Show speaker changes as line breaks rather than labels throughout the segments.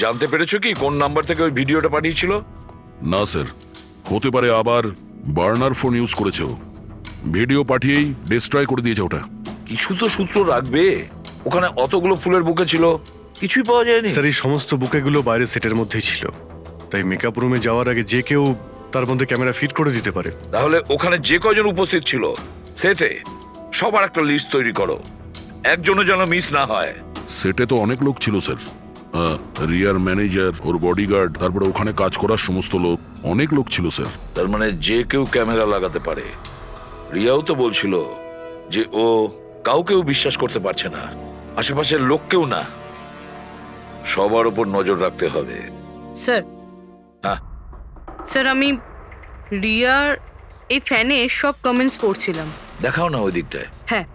জানতে পেরেছো কি কোন নাম্বার থেকে ওই ভিডিওটা পাঠিয়েছিল?
না স্যার, হতে পারে আবার বার্নার ফোন ইউজ করেছে ও। ভিডিও পাঠিয়েই ডিস্ট্রয় করে দিয়েছে ওটা।
কিছু তো সূত্র রাখবে। ওখানে অতগুলো ফুলের বুকে ছিল, কিছুই পাওয়া যায়নি।
স্যার, এই সমস্ত বুকেগুলো বাইরে সেটের মধ্যেই ছিল, তাই মেকআপ রুমে যাওয়ার আগে যে কেউ তার মধ্যে ক্যামেরা ফিট করে দিতে পারে।
তাহলে ওখানে যে কয়জন উপস্থিত ছিল সেটে সবার একটা লিস্ট তৈরি করো, একজনও যেন মিস না হয়।
সেটে তো অনেক লোক ছিল স্যার, রিয়ার ম্যানেজার, ওর বডিগার্ড, তারপরে ওখানে কাজ করার সমস্ত লোক, অনেক লোক ছিল স্যার।
তার মানে যে কেউ ক্যামেরা লাগাতে পারে। রিয়াও তো বলছিল যে ও কাউকেও বিশ্বাস করতে পারছে না, আশেপাশের লোককেও না। সবার উপর নজর রাখতে হবে।
স্যার,
হ্যাঁ
স্যার আমি রিয়ার এই ফ্যানে সব কমেন্টস পড়ছিলাম।
দেখাও না ওই দিকটায়।
হ্যাঁ,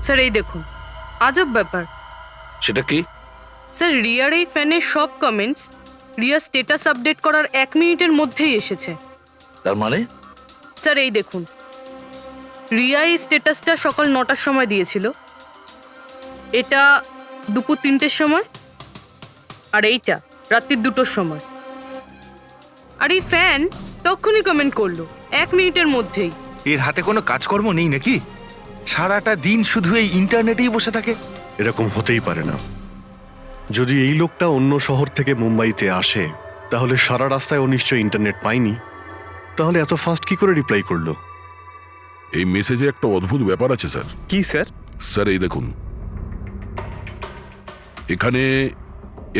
স্যার এই দেখুন, আজব ব্যাপার।
সেটা কি?
স্যার, রিয়ার এই ফ্যানের সব কমেন্টস রিয়ার স্ট্যাটাস আপডেট করার 1 মিনিটের মধ্যেই এসেছে।
তার মানে
স্যার এই দেখুন, রিয়া এই স্ট্যাটাসটা সকাল 9টার সময় দিয়েছিল, এটা দুপুর 3টের সময়, আর এইটা রাত্রির 2টোর সময়। আর এই ফ্যান তখনই কমেন্ট করলো 1 মিনিটের মধ্যেই।
এর হাতে কোনো কাজকর্ম নেই নাকি? সারাটা দিন শুধু এই ইন্টারনেটেই বসে থাকে।
এরকম হতেই পারে না। যদি এই লোকটা অন্য শহর থেকে মুম্বাইতে আসে, তাহলে সারা রাস্তায় ও নিশ্চয়ই ইন্টারনেট পায়নি। তাহলে এত ফাস্ট কি করে রিপ্লাই করলো?
এই মেসেজে একটা অদ্ভুত ব্যাপার আছে স্যার।
কি স্যার?
স্যার এই দেখুন, এখানে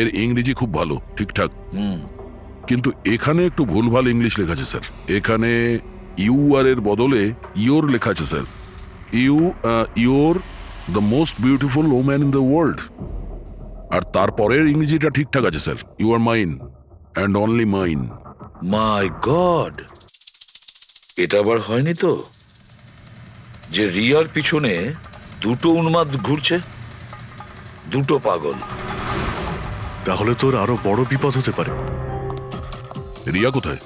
এর ইংরেজি খুব ভালো, ঠিকঠাক, কিন্তু এখানে একটু ভুলভাল ইংলিশ লেখা আছে স্যার। এখানে ইউ আর এর বদলে ইয়োর লেখা আছে sir. Your the most beautiful woman in the world. আর তারপরের ইংরেজিটা ঠিকঠাক আছে sir, you are mine and only mine.
My God, এটা আবার হয়নি তো যে রিয়ার পিছনে দুটো উন্মাদ ঘুরছে, দুটো পাগল।
তাহলে তোর আরো বড় বিপদ হতে পারে।
রিয়া কোথায়?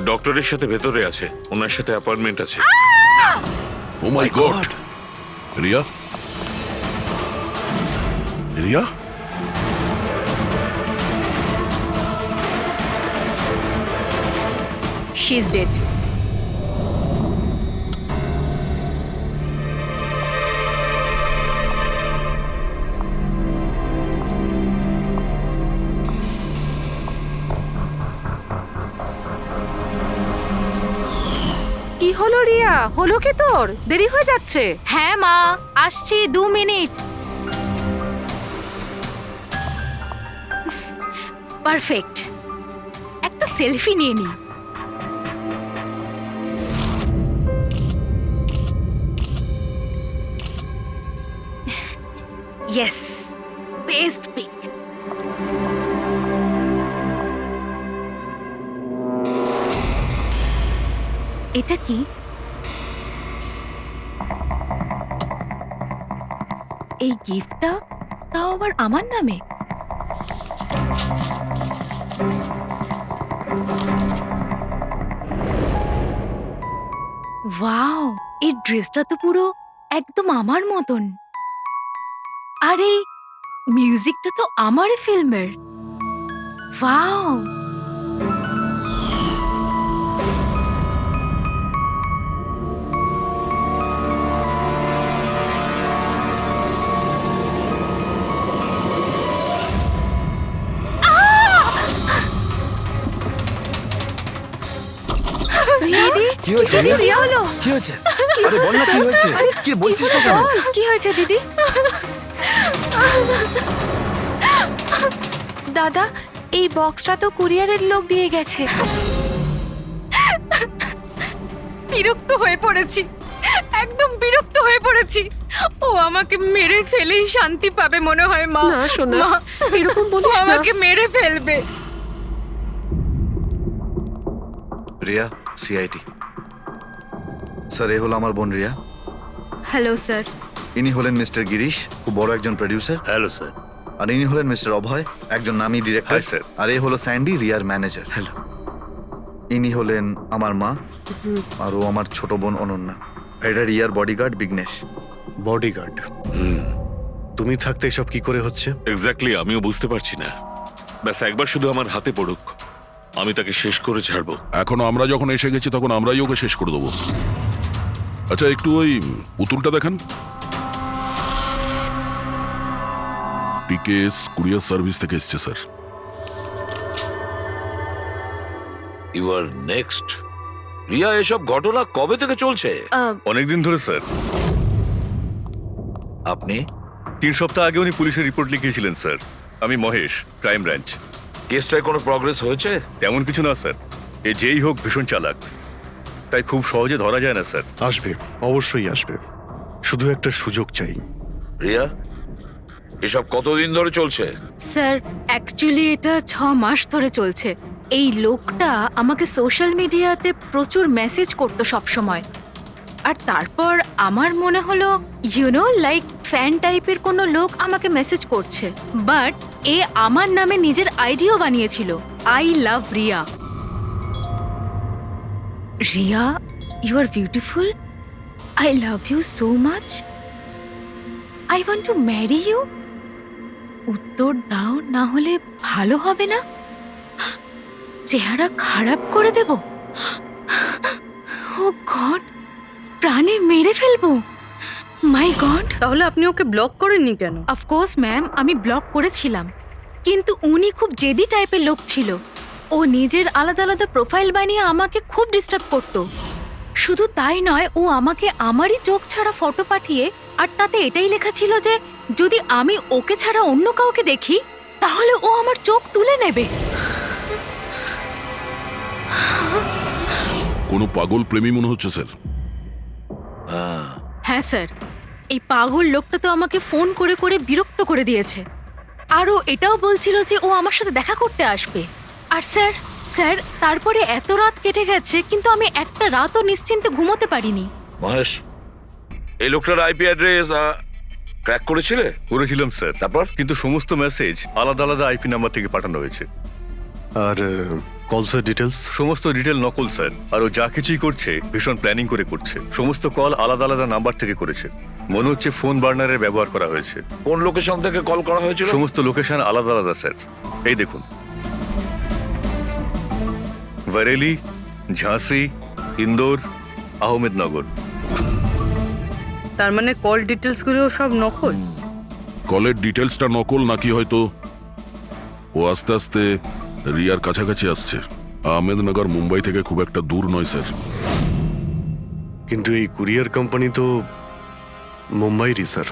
ডক্টরের সাথে ভেতরে আছে, ওনার সাথে অ্যাপয়েন্টমেন্ট আছে।
Oh my God! Riya, Riya,
she is dead.
কি হলো রিয়া? হলো কি তোর? দেরি হয়ে যাচ্ছে।
হ্যাঁ মা, আসছি 2 মিনিট। পারফেক্ট, একটা সেলফি নিয়ে নি। Yes, best pic. এটা কি? এই গিফটটা তাও আবার আমার নামে। ওয়াও, এই ড্রেসটা তো পুরো একদম আমার মতন। আর এই মিউজিকটা তো আমারই ফিল্মের। ওয়াও, দিদি
কি হয়েছে?
কি হলো?
কি হয়েছে? আরে বল না কি হয়েছে? কি বলছিস না কেন?
কি হয়েছে দিদি? দাদা, এই বক্সটা তো কুরিয়ারের লোক দিয়ে গেছে।
বিরক্ত হয়ে পড়েছি, একদম বিরক্ত হয়ে পড়েছি। ও আমাকে মেরে ফেলেই শান্তি পাবে মনে হয় মা।
না সোনা,
মা,
এরকম
ও
বলিস না।
আমাকে মেরে ফেলবে।
রিয়া, সিআইটি। স্যার, এ হলো আমার বোন রিয়া।
Hello sir.
ইনি হলেন মিস্টার গিরিশ, খুব বড় একজন প্রডিউসার।
Hello sir.
আর ইনি হলেন মিস্টার অভয়, একজন নামী ডিরেক্টর।
Hi, sir.
আর এ হলো স্যান্ডি, রিয়ার ম্যানেজার।
হ্যালো।
ইনি হলেন আমার মা, আর ও আমার ছোট বোন অনন্যা। আর এটা রিয়ার বডিগার্ড বিঘ্নেশ।
বডিগার্ড তুমি থাকতে এসব কি করে হচ্ছে?
এক্স্যাক্টলি, আমিও বুঝতে পারছি না। ব্যাস একবার শুধু আমার হাতে পড়ুক, আমি তাকে শেষ করে ছাড়বো।
এখনো আমরা যখন এসে গেছি তখন আমরাই ওকে শেষ করে দেবো। আচ্ছা, একটু ওই পুতুলটা দেখান। টিকেএস কুরিয়ার সার্ভিস থেকে এসছে sir.
You are next. Riya, এসব ঘটনা কবে থেকে চলছে?
অনেকদিন ধরে স্যার।
আপনি
3 সপ্তাহ আগে উনি পুলিশের রিপোর্ট লিখিয়েছিলেন স্যার। আমি মহেশ, ক্রাইম ব্রাঞ্চ।
কেসটায় কোনো প্রগ্রেস হয়েছে?
তেমন কিছু না স্যার। এ যেই হোক ভীষণ চালাক, তাই খুব সহজে ধরা যায় না স্যার।
আসবে, অবশ্যই আসবে, শুধু একটা সুযোগ চাই।
রিয়া, এসব কতদিন ধরে চলছে?
স্যার অ্যাকচুয়ালি এটা 6 মাস ধরে চলছে। এই লোকটা আমাকে সোশ্যাল মিডিয়াতে প্রচুর মেসেজ করতো সব সময়। আর তারপর আমার মনে হলো লাইক ফ্যান টাইপের কোনো লোক আমাকে মেসেজ করছে, বাট এ আমার নামে নিজের আইডিও বানিয়েছিল, I love Riya. Riya, you are beautiful, I love you so much, I want to marry you. উত্তর দাও, না হলে ভালো হবে না, চেহারা খারাপ করে দেব। ও গড, প্রাণে মেরে ফেলবো। মাই গড।
তাহলে আপনি ওকে ব্লক করেননি কেন?
অফকোর্স ম্যাম, আমি ব্লক করেছিলাম, কিন্তু উনি খুব জেদি টাইপের লোক ছিল। ও নিজের আলাদা আলাদা প্রোফাইল বানিয়ে আমাকে খুব ডিস্টার্ব করতো। শুধু তাই নয়, ও আমাকে আমারই চোখ ছাড়া ফটো পাঠিয়ে, আর তাতে এটাই লেখা ছিল যে যদি আমি ওকে ছাড়া অন্য কাউকে দেখি তাহলে ও আমার চোখ তুলে নেবে।
কোনো পাগল প্রেমী মনে হচ্ছে স্যার।
হ্যাঁ স্যার, এই পাগল লোকটা তো আমাকে ফোন করে করে বিরক্ত করে দিয়েছে। আর ও এটাও বলছিল যে ও আমার সাথে দেখা করতে আসবে। আর স্যার স্যার তারপরে এত রাত কেটে গেছে, কিন্তু আমি একটা রাতও নিশ্চিন্তে ঘুমোতে পারিনি।
মহেশ, এই লোকটার আইপি অ্যাড্রেস ক্র্যাক করেছিলে?
করেছিলাম স্যার,
তারপর?
কিন্তু সমস্ত মেসেজ আলাদা আলাদা আইপি নাম্বার থেকে পাঠানো হয়েছে।
আর কলসের ডিটেলস?
সমস্ত ডিটেল নকল স্যার। আর ও যা কিছুই করছে ভীষণ প্ল্যানিং করে করছে। সমস্ত কল আলাদা আলাদা নাম্বার থেকে করেছে। মনে হচ্ছে ফোন বার্নারের ব্যবহার করা হয়েছে।
কোন লোকেশন থেকে কল করা হয়েছিল?
সমস্ত লোকেশন আলাদা আলাদা স্যার। এই দেখুন, বরেলি, ঝাঁসি, ইন্দোর, আহমেদনগর।
তার মানে কল ডিটেলস গুলো সব নকল?
কলের ডিটেলসটা নকল, নাকি হয়তো ও আস্তে আস্তে রিয়ার কাছাকাছি আসছে। আহমেদনগর মুম্বাই থেকে খুব একটা দূর নয় স্যার।
কিন্তু এই কুরিয়ার কোম্পানি তো মুম্বাইরই স্যার।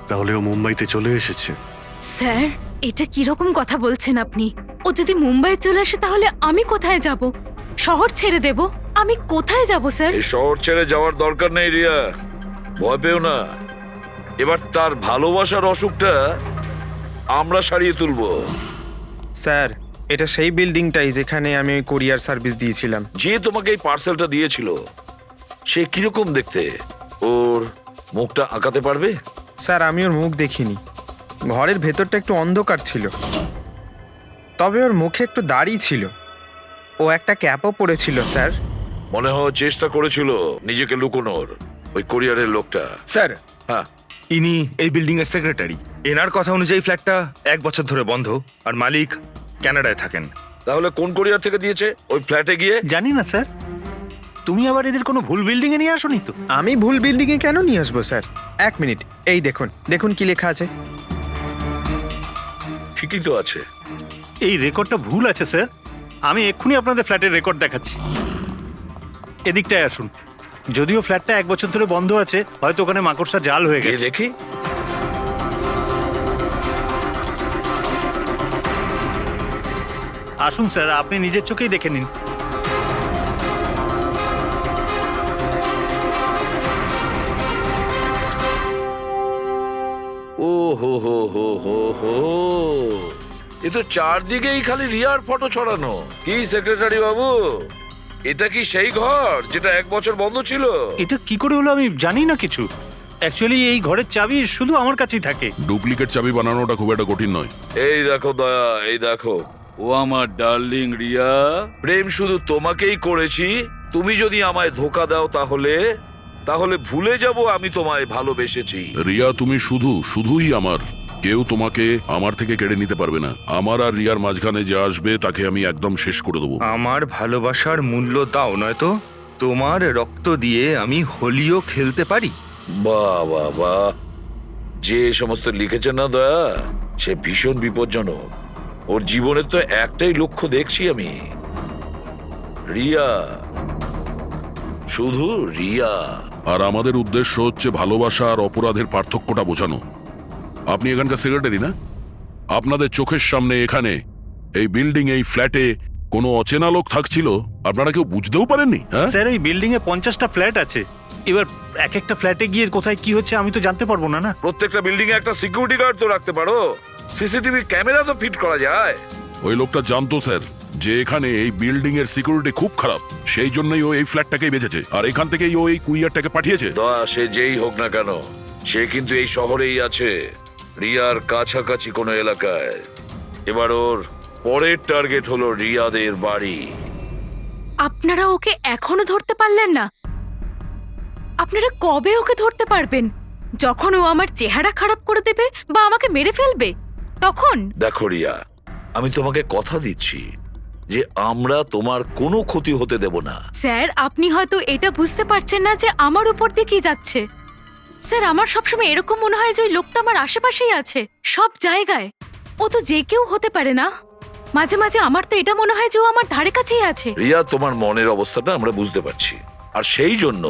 তাহলে ও মুম্বাইতে চলে এসেছে।
স্যার, এটা কিরকম কথা বলছেন আপনি? ও যদি মুম্বাই চলে আসে তাহলে আমি কোথায় যাব? শহর ছেড়ে দেব? আমি কোথায় যাব স্যার?
এই শহর ছেড়ে যাওয়ার দরকার নেই রিয়া, ভয় পেও না। এবার তার ভালোবাসার অসুখটা আমরা সারিয়ে তুলবো।
স্যার, এটা সেই বিল্ডিংটাই যেখানে আমি ওই কোরিয়ার সার্ভিস দিয়েছিলাম।
যে তোমাকে এই পার্সেলটা দিয়েছিল সে কিরকম দেখতে? ওর মুখটা আঁকাতে পারবে?
স্যার, আমি ওর মুখ দেখিনি। ঘরের ভেতরটা একটু অন্ধকার ছিল, তবে ওর মুখে একটু দাড়ি ছিল। ও একটা ক্যাপও পরেছিল স্যার।
মনে হয় চেষ্টা করেছিল নিজেকে লুকোনোর, ওই কোরিয়ারের লোকটা।
স্যার,
হ্যাঁ,
ইনি এই বিল্ডিং এর সেক্রেটারি। এনার কথা অনুযায়ী ফ্ল্যাটটা 1 বছর ধরে বন্ধ, আর মালিক কানাডায় থাকেন।
তাহলে কোন কোরিয়ার থেকে দিয়েছে? ওই ফ্ল্যাটে গিয়ে?
জানি না স্যার। তুমি আবার এদের কোনো ভুল বিল্ডিং এ নিয়ে আসোনি তো?
আমি ভুল বিল্ডিংয়ে কেন নিয়ে আসবো স্যার? 1 মিনিট, এই দেখুন দেখুন কি লেখা আছে।
ঠিকই তো আছে।
এই রেকর্ডটা ভুল আছে স্যার। আমি এক্ষুনি আপনাদের ফ্ল্যাটের রেকর্ড দেখাচ্ছি। এদিকটায় আসুন। যদিও ফ্ল্যাটটা 1 বছর ধরে বন্ধ আছে, হয়তো ওখানে মাকড়সা জাল হয়ে
গিয়ে
গেছে।
দেখি।
আসুন স্যার, আপনি নিজের চোখেই দেখে নিন।
ও হো হো হো হো হো, এ তো চারদিকেই খালি রিয়ার ফটো ছড়ানো। কি সেক্রেটারি বাবু, এটা কি সেই ঘর যেটা 1 বছর বন্ধ ছিল?
এটা কি করে হলো আমি জানি না কিছু। অ্যাকচুয়ালি এই ঘরের চাবি শুধু আমার কাছেই থাকে।
ডুপ্লিকেট চাবি বানানোটা খুব একটা কঠিন নয়।
এই দেখো দয়া, এই দেখো। ও আমার ডার্লিং রিয়া, প্রেম শুধু তোমাকেই করেছি। তুমি যদি আমায় ধোকা দাও তাহলে তাহলে ভুলে যাব আমি তোমায় ভালোবেসেছি।
রিয়া তুমি শুধুই আমার, কেউ তোমাকে আমার থেকে কেড়ে নিতে পারবে না। আমার আর রিয়ার মাঝখানে যে আসবে তাকে আমি একদম শেষ করে দেবো।
আমার ভালোবাসার মূল্য দাও নয়তো তোমার রক্ত দিয়ে আমি হোলিও খেলতে পারি।
বাহ বাহ বাহ, যে সমস্ত লিখেছে না দয়া, সে ভীষণ বিপজ্জনক। ওর জীবনের তো একটাই লক্ষ্য দেখছি আমি, রিয়া, শুধু রিয়া।
আর আমাদের উদ্দেশ্য হচ্ছে ভালোবাসা আর অপরাধের পার্থক্যটা বোঝানো। আপনি এখানকার সেক্রেটারি না? আপনাদের চোখের সামনে এখানে এই বিল্ডিং, এই ফ্ল্যাটে কোনো অচেনা লোক থাকছিল, আপনারা কেউ বুঝতেও পারেননি? হ্যাঁ
স্যার, এই বিল্ডিং এ 50টা ফ্ল্যাট আছে। এবার এক একটা ফ্ল্যাটে গিয়ে কোথায় কি হচ্ছে আমি তো জানতে পারবো না।
প্রত্যেকটা বিল্ডিং এ একটা সিকিউরিটি গার্ড তো রাখতে পারো, সিসিটিভি ক্যামেরা তো ফিট করা যায়।
ওই লোকটা জানতো স্যার যে এখানে এই বিল্ডিং এর সিকিউরিটি খুব খারাপ, সেই জন্যই ও এই ফ্ল্যাটটাকেই বেঁচেছে, আর এখান থেকেই ও এই কুরিয়ারটাকে পাঠিয়েছে।
দয়া, সে যেই হোক না কেন, সে কিন্তু এই শহরেই আছে, রিয়ার কাছাকাছি কোনো এলাকায়। এবার ওর পরের টার্গেট হলো রিয়াদের বাড়ি।
আপনারা ওকে এখনো ধরতে পারলেন না? আপনারা কবে ওকে ধরতে পারবেন? যখন ও আমার চেহারা খারাপ করে দেবে বা আমাকে মেরে ফেলবে তখন?
দেখো রিয়া, আমি তোমাকে কথা দিচ্ছি যে আমরা তোমার কোনো ক্ষতি হতে দেব না।
স্যার, আপনি হয়তো এটা বুঝতে পারছেন না যে আমার উপর দিয়ে কি যাচ্ছে। স্যার, আমার সবসময় এরকম মনে হয় যে ওই লোকটা আমার আশেপাশেই আছে, সব জায়গায়। ও তো যে কেউ হতে পারে না? মাঝে মাঝে আমার তো এটা মনে হয় যে ও আমার ধারে কাছেই আছে।
রিয়া, তোমার মনের অবস্থাটা আমরা বুঝতে পারছি, আর সেই জন্য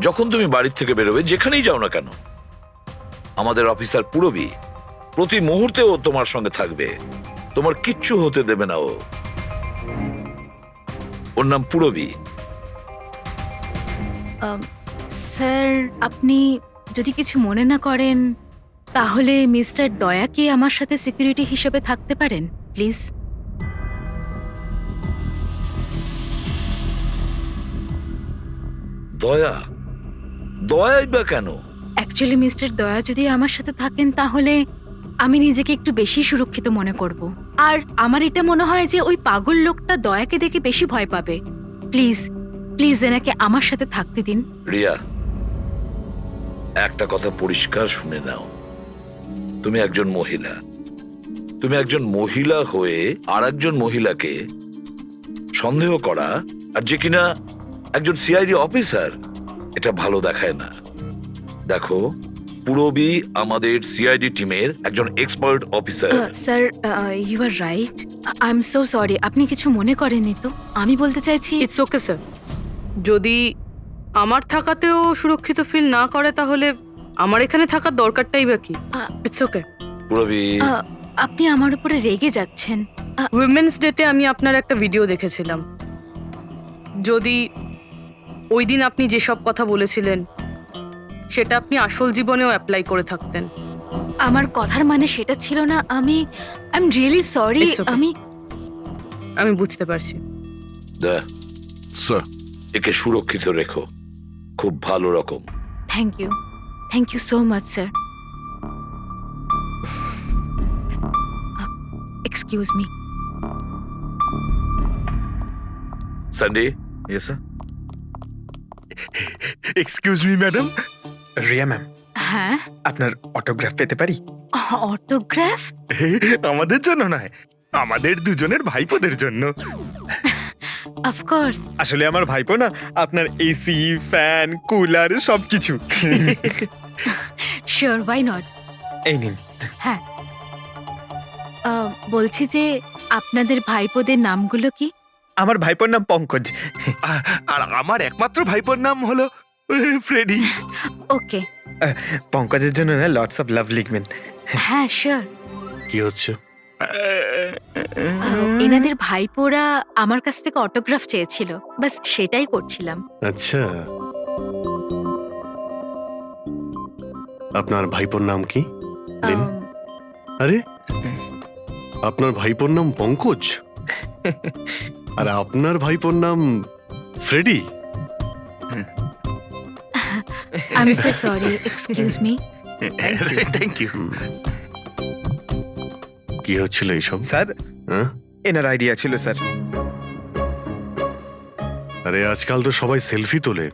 যখন তুমি বাড়ির থেকে বেরোবে, যেখানেই যাও না কেন, আমাদের অফিসার পুরবী প্রতি মুহূর্তে ও তোমার সঙ্গে থাকবে, তোমার কিচ্ছু হতে দেবে না ও। ওর নাম পুরবী।
স্যার, আপনি যদি কিছু মনে না করেন তাহলে মিস্টার দয়াকে আমার সাথে সিকিউরিটি হিসেবে থাকতে পারেন প্লিজ।
দয়া? দয়াই বা কেন?
অ্যাকচুয়ালি মিস্টার দয়া যদি আমার সাথে থাকেন তাহলে আমি নিজেকে একটু বেশি সুরক্ষিত মনে করব। আর আমার এটা মনে হয় যে ওই পাগল লোকটা দয়াকে দেখে বেশি ভয় পাবে। প্লিজ প্লিজ এনাকে আমার সাথে থাকতে দিন।
রিয়া, একটা কথা পরিষ্কার শুনে নাও, তুমি একজন মহিলা, তুমি একজন মহিলা হয়ে আর একজন মহিলাকে সন্দেহ করা, আর যে কিনা একজন সিআইডি অফিসার, এটা ভালো দেখায় না। দেখো, পুরবী আমাদের সিআইডি টিমের একজন expert officer.
Sir, you are right. I am so sorry. আপনি কিছু মনে করেননি তো? আমি বলতে চাইছি
ইটস ওকে স্যার, যদি আমার থাকাতেও সুরক্ষিত ফিল না করে তাহলে আমার এখানে থাকার দরকারটাই বা কি? It's okay.
পুরবী,
আপনি আমার উপরে রেগে যাচ্ছেন।
উইমেন্স ডেতে আমি আপনার একটা ভিডিও দেখেছিলাম। যদি ওই দিন আপনি যেসব কথা বলেছিলেন সেটা আপনি আসল জীবনেও অ্যাপ্লাই করে থাকতেন।
আমার কথার মানে সেটা ছিল না। I am really sorry.
It's okay. আমি বুঝতে পারছি।
স্যার,
একে সুরক্ষিত রেখো, খুব ভালো রকম।
Thank you so much sir. Excuse me.
Sunday.
Yes sir.
Excuse me madam. Riya ma'am,
হ্যাঁ,
আপনার অটোগ্রাফ পেতে পারি?
অটোগ্রাফ?
আমাদের জন্য নয়, আমাদের দুজনের ভাইপোদের জন্য।
অফকোর্স।
আসলে আমার ভাইপো না আপনার এসি, ফ্যান, কুলার সবকিছু।
Sure, why not.
এই নিন।
হ্যাঁ, বলছি যে আপনাদের ভাইপোদের নামগুলো কি?
আমার ভাইপোর নাম পঙ্কজ।
আর আমার একমাত্র ভাইপোর নাম হলো ফ্রেডি।
ওকে।
পঙ্কজের জন্য না লটস অফ লাভ লিখবেন।
হ্যাঁ, শিওর।
কি হচ্ছে?
এনাদের ভাইপোরা আমার কাছ থেকে অটোগ্রাফ চেয়েছিল, বাস সেটাই করছিলাম।
আচ্ছা, আপনার ভাইপোর নাম কি? দিন। আরে, আপনার ভাইপোর নাম পঙ্কজ আর আপনার ভাইপোর নাম Freddy?
I am so sorry, excuse me.
Thank you.
কি হচ্ছিল এইসব?
স্যার,
হ্যাঁ?
এনার আইডিয়া ছিল স্যার।
আরে, আজকাল তো সবাই সেলফি তোলে,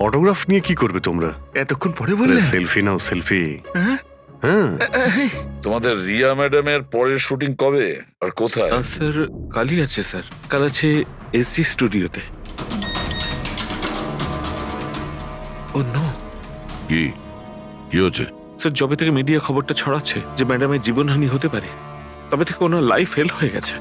অটোগ্রাফ নিয়ে কি করবে তোমরা?
এতক্ষণ পরে বললে?
সেলফি নাও, সেলফি। হ্যাঁ,
তোমাদের রিয়া ম্যাডামের পরের শুটিং কবে আর কোথায়?
স্যার কালই আছে স্যার, কাল আছে এসি স্টুডিওতে। ও নো
কি কি হচ্ছে?
স্যার, যবে থেকে মিডিয়া খবরটা ছড়াচ্ছে যে ম্যাডামের জীবনহানি হতে পারে, তবে থেকে ওনার লাইফ ফেল হয়ে গেছে।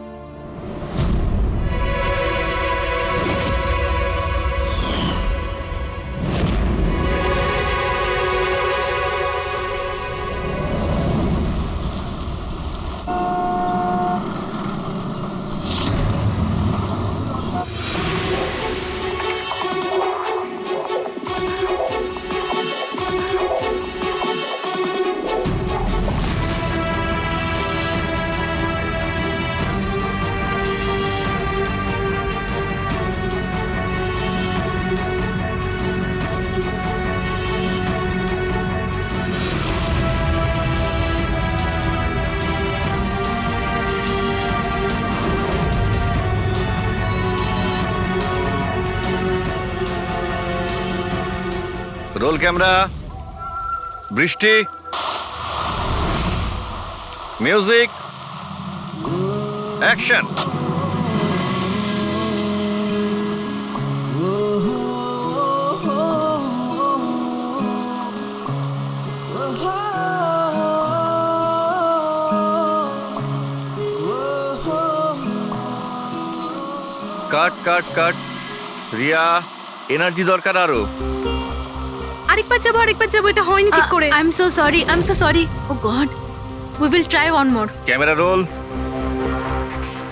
রোল ক্যামেরা, বৃষ্টি, music, action. Cut cut cut. Riya, energy দরকার আরো।
আরেকবার যাবো, এটা হয়নি ঠিক করে।
I am so sorry. Oh god, we will try one more.
Camera roll,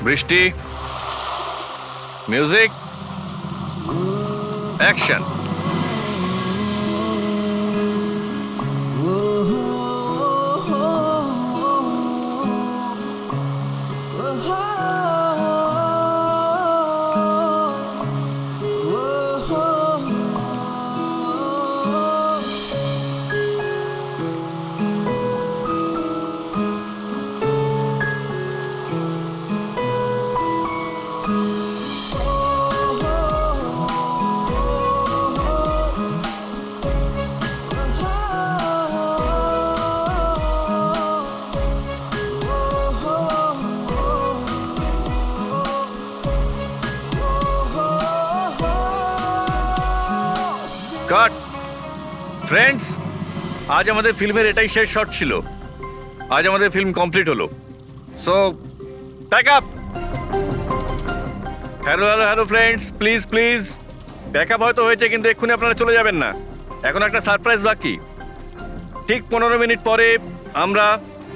বৃষ্টি, মিউজিক, অ্যাকশন। কাট। ফ্রেন্ডস, আজ আমাদের ফিল্মের এটাই শেষ শট ছিল। আজ আমাদের ফিল্ম কমপ্লিট হলো। So pack up. Hello friends, please please pack up হয়তো হয়েছে, কিন্তু এক্ষুনি আপনারা চলে যাবেন না। এখন একটা সারপ্রাইজ বাকি। ঠিক 15 মিনিট পরে আমরা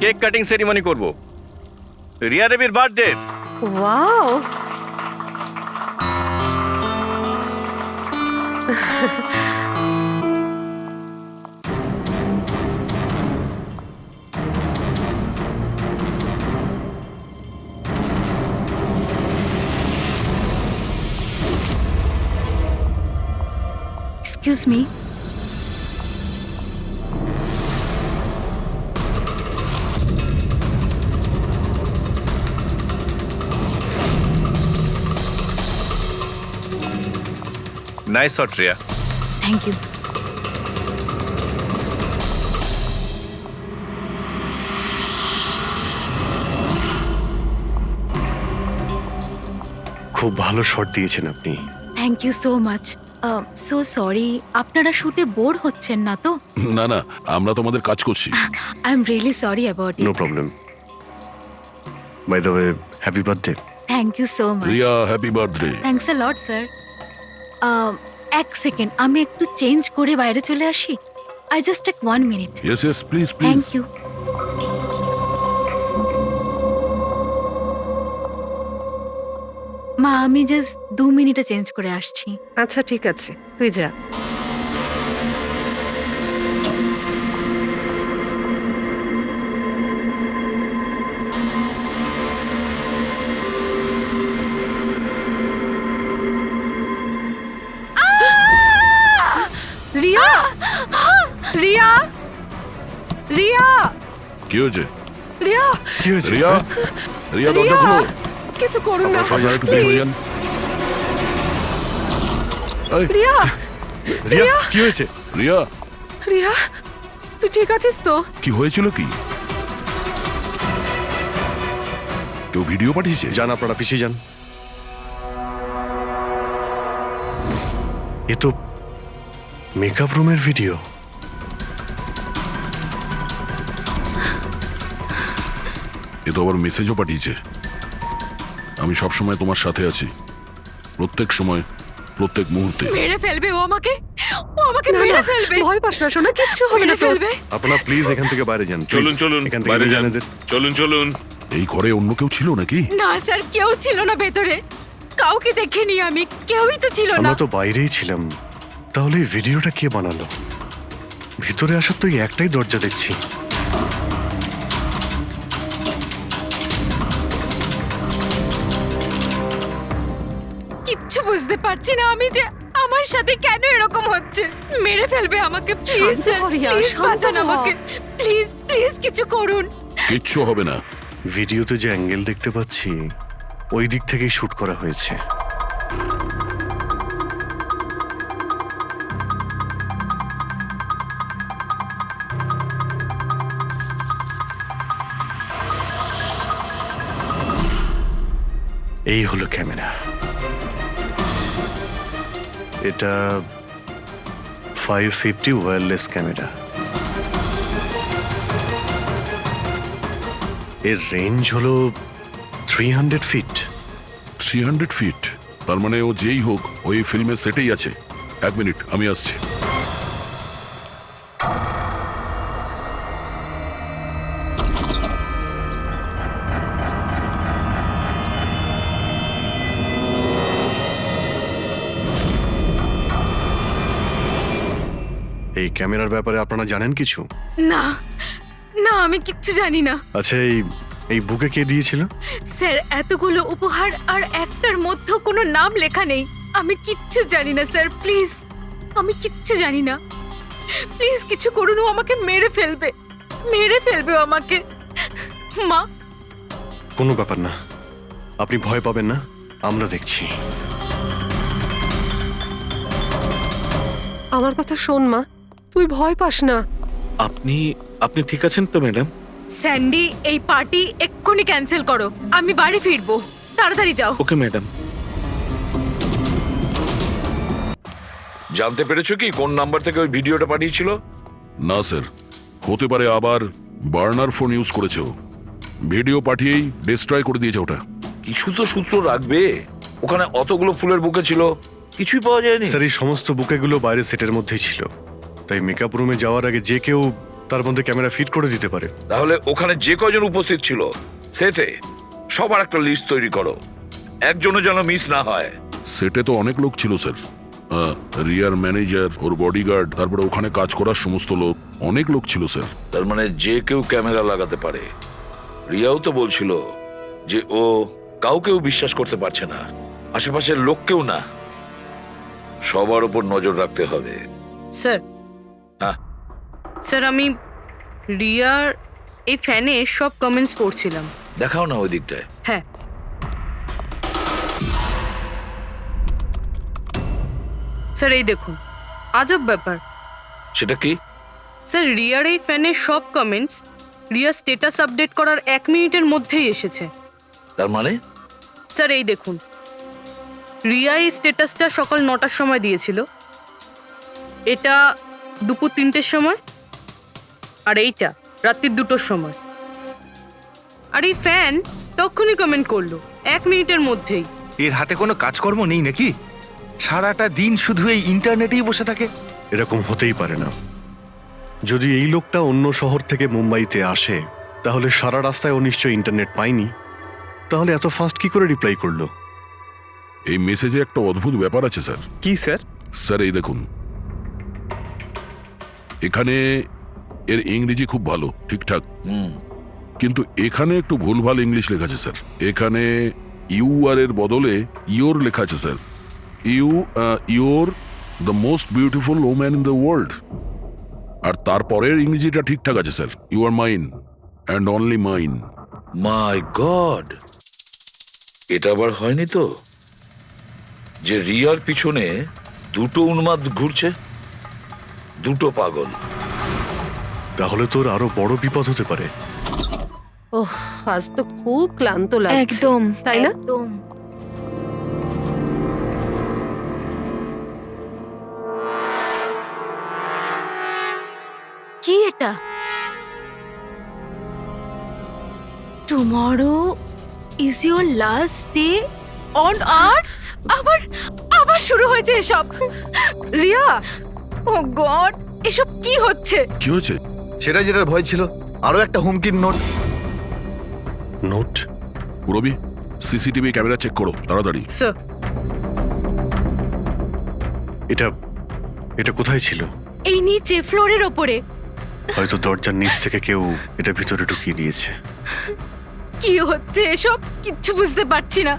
কেক কাটিং সেরিমনি করব রিয়া দেবীর birthday.
Wow,
excuse me.
Nice shot Riya.
Thank you.
খুব ভালো শট দিয়েছেন আপনি।
Thank you so much. So sorry, আপনারা শুটে বোর হচ্ছেন না তো?
না না, আমরা তোমাদের কাজ করছি।
I am really sorry about
no
it.
Problem. By the way, happy birthday.
Thank you so much.
Riya, happy birthday.
Thanks a lot sir. এক সেকেন্ড, আমি একটু চেঞ্জ করে বাইরে চলে আসি। I just take 1 minute.
Yes please please.
Thank you. মা, আমি just 2 মিনিটে চেঞ্জ করে আসছি।
আচ্ছা ঠিক আছে, তুই যা।
রিয়া, রিয়া, রিয়া,
কি হয়েছে?
রিয়া,
কি হয়েছে?
রিয়া, রিয়া দরজা খুলো।
কিছু করুন না
আপনারা সবাই একটু পিছনে যান। এই,
রিয়া,
রিয়া কি হয়েছে?
রিয়া,
রিয়া তুই ঠিক আছিস তো?
কি হয়েছিল কি? কেউ ভিডিও পাঠিয়েছে?
যান আপনারা পিছিয়ে যান। এ তো মেকআপ রুমের ভিডিও।
এ তো আবার মেসেজও পাঠিয়েছে। আমি সব সময় তোমার সাথে আছি, প্রত্যেক সময়, প্রত্যেক মুহূর্তে।
মেরে ফেলবে ও আমাকে
না,
মেরে
না,
ফেলবে
ভয় পাস না সোনা, কিচ্ছু হবে না
মেরে
তোর।
ফেলবে
আপনারা প্লিজ এখান থেকে বাইরে যান। please।
চলুন চলুন
এখান থেকে
বাইরে যান।
জানেন যে
চলুন চলুন।
এই ঘরে অন্য কেউ ছিল নাকি?
না স্যার, কেউ ছিল না ভেতরে, কাউকে দেখিনি আমি, কেউই তো ছিল না।
আমরা তো বাইরেই ছিলাম। তাহলে এই ভিডিওটা কে বানালো? ভিতরে আসার তো এই একটাই দরজা দেখছি।
কিচ্ছু বুঝতে পারছি না আমি যে আমার সাথে কেন এরকম হচ্ছে। মেরে ফেলবে আমাকে, প্লিজ
শান্ত হ রিয়া,
প্লিজ
শান্ত
বাঁচান
হ।
আমাকে, প্লিজ প্লিজ কিছু করুন।
কিচ্ছু হবে না।
ভিডিওতে যে অ্যাঙ্গেল দেখতে পাচ্ছি ওই দিক থেকেই শুট করা হয়েছে। এই হলো ক্যামেরা। এটা 550 ওয়্যারলেস ক্যামেরা। এর রেঞ্জ হলো 300 ফিট।
300 ফিট? তার মানে ও যেই হোক ওই ফিল্মের সেটেই আছে। এক মিনিট, আমি আসছি।
এই ক্যামেরার ব্যাপারে আপনারা জানেন কিছু?
না না, আমি কিচ্ছু জানি না
আচ্ছা, এই বুকে কে দিয়েছিল?
স্যার। এতগুলো উপহার আর একটার মধ্যেও কোনো নাম লেখা নেই। আমি কিচ্ছু জানি না স্যার, প্লিজ আমি কিচ্ছু জানি না। প্লিজ কিছু করুন, ও আমাকে মেরে ফেলবে, মেরে ফেলবে ও আমাকে। মা,
কোনো ব্যাপার না, আপনি ভয় পাবেন না, আমরা দেখছি।
আমার কথা শোন মা, তুই ভয় পাস না।
আপনি ঠিক আছেন তো ম্যাডাম?
স্যান্ডি এই পার্টি এক্ষুনি ক্যান্সেল করো, আমি বাড়ি ফিরবো, তাড়াতাড়ি যাও।
Okay madam.
জানতে পেরেছো কি কোন নাম্বার থেকে ওই ভিডিওটা পাঠিয়েছিল?
না স্যার, হতে পারে আবার বার্নার ফোন ইউজ করেছে ও। ভিডিও পাঠিয়েই ডিস্ট্রয় করে দিয়েছে ওটা।
কিছু তো সূত্র রাখবে। ওখানে অতগুলো ফুলের বুকে ছিল, কিছুই পাওয়া যায়নি।
স্যার, এই সমস্ত বুকেগুলো বাইরে সেটের মধ্যেই ছিল, তাই মেকআপ রুমে যাওয়ার আগে যে কেউ তার মধ্যে ক্যামেরা ফিট করে দিতে পারে।
তাহলে ওখানে যে কয়জন উপস্থিত ছিল সেটে সবার একটা লিস্ট তৈরি করো, একজনও যেন মিস না হয়।
সেটে তো অনেক লোক ছিল স্যার। রিয়ার ম্যানেজার, ওর বডিগার্ড, তারপরে ওখানে কাজ করার সমস্ত লোক, অনেক লোক ছিল স্যার।
তার মানে যে কেউ ক্যামেরা লাগাতে পারে। রিয়াও তো বলছিল যে ও কাউকেও বিশ্বাস করতে পারছে না, আশেপাশের লোককেও না। সবার উপর নজর রাখতে হবে।
স্যার,
হ্যাঁ,
স্যার আমি রিয়ার এই ফ্যানে সব কমেন্টস পড়ছিলাম।
দেখাও না ওই দিকটায়।
হ্যাঁ, স্যার এই দেখুন, আজব ব্যাপার।
সেটা কি?
স্যার রিয়ার এই ফ্যানে সব কমেন্টস রিয়া স্ট্যাটাস আপডেট করার 1 মিনিটের মধ্যেই এসেছে।
তার মানে?
স্যার এই দেখুন, রিয়া এই স্ট্যাটাসটা সকাল 9টার সময় দিয়েছিল, এটা দুপুর 3টের সময়, আর এইটা রাত্রি 2টোর সময়। আর এই ফ্যান তখনই কমেন্ট করলো 1 মিনিটের মধ্যেই।
এর হাতে কোনো কাজকর্ম নেই নাকি? সারাটা দিন শুধু এই ইন্টারনেটেই বসে থাকে।
এরকম হতেই পারে না। যদি এই লোকটা অন্য শহর থেকে মুম্বাইতে আসে, তাহলে সারা রাস্তায় ও নিশ্চয়ই ইন্টারনেট পায়নি। তাহলে এত ফাস্ট কি করে রিপ্লাই করলো?
এই মেসেজে একটা অদ্ভুত ব্যাপার আছে স্যার।
কি স্যার?
স্যার এই দেখুন, এখানে এর ইংরেজি খুব ভালো, ঠিকঠাক, কিন্তু এখানে একটু ভুলভাল ইংলিশ লেখা আছে স্যার। এখানে ইউ আর এর বদলে ইয়োর লেখা আছে sir. Your the most beautiful woman in the world. আর তারপরের ইংরেজিটা ঠিকঠাক আছে sir, you are mine and only mine.
My God, এটা আবার হয়নি তো যে রিয়ার পিছনে দুটো উন্মাদ ঘুরছে, দুটো পাগল।
তাহলে তোর আরো বড় বিপদ হতে পারে।
ওহ, আজ তো খুব ক্লান্ত লাগছে।
একদম
তাই না?
একদম। কি এটা? Tomorrow is your last day on earth. আবার আবার শুরু হয়েছে এসব।
রিয়া,
ও গড, এসব কি হচ্ছে?
কি হয়েছে?
সেটাই যেটার ভয় ছিল, আরো একটা হুমকির নোট।
নোট?
রবি, সিসিটিভি ক্যামেরা চেক করো তাড়াতাড়ি।
স্যার,
এটা এটা কোথায় ছিল?
এই নিচে ফ্লোরের ওপরে।
হয়তো দরজার নিচ থেকে কেউ এটা ভিতরে ঢুকিয়ে দিয়েছে।
কি হচ্ছে এসব? কিচ্ছু বুঝতে পারছি না।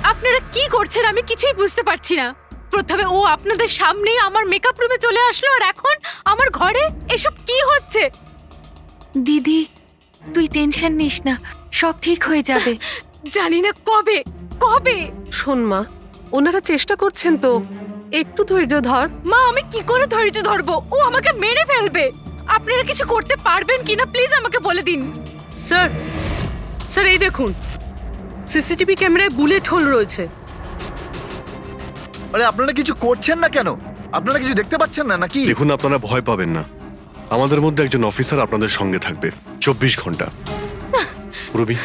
আপনারা কি করছেন আমি কিছুই বুঝতে পারছি না। প্রথমে ও আপনাদের সামনেই আমার মেকআপ রুমে চলে আসলো, আর এখন আমার ঘরে এসব কি হচ্ছে? দিদি, তুই টেনশন নিস না, সব ঠিক হয়ে যাবে। জানি না কবে কবে।
শোন মা, ওনারা চেষ্টা করছেন তো, একটু ধৈর্য ধর।
মা, আমি কি করে ধৈর্য ধরবো? ও আমাকে মেরে ফেলবে। আপনারা কিছু করতে পারবেন কিনা প্লিজ আমাকে বলে দিন।
স্যার, স্যার এই দেখুন, সিসিটিভি ক্যামেরায় বুলেট হোল রয়েছে।
আরে আপনারা কিছু করছেন না কেন? আপনারা কিছু দেখতে পাচ্ছেন না নাকি?
দেখুন, আপনারা ভয় পাবেন না। আমাদের মধ্যে একজন অফিসার আপনাদের সঙ্গে থাকবে 24 ঘন্টা। রবি,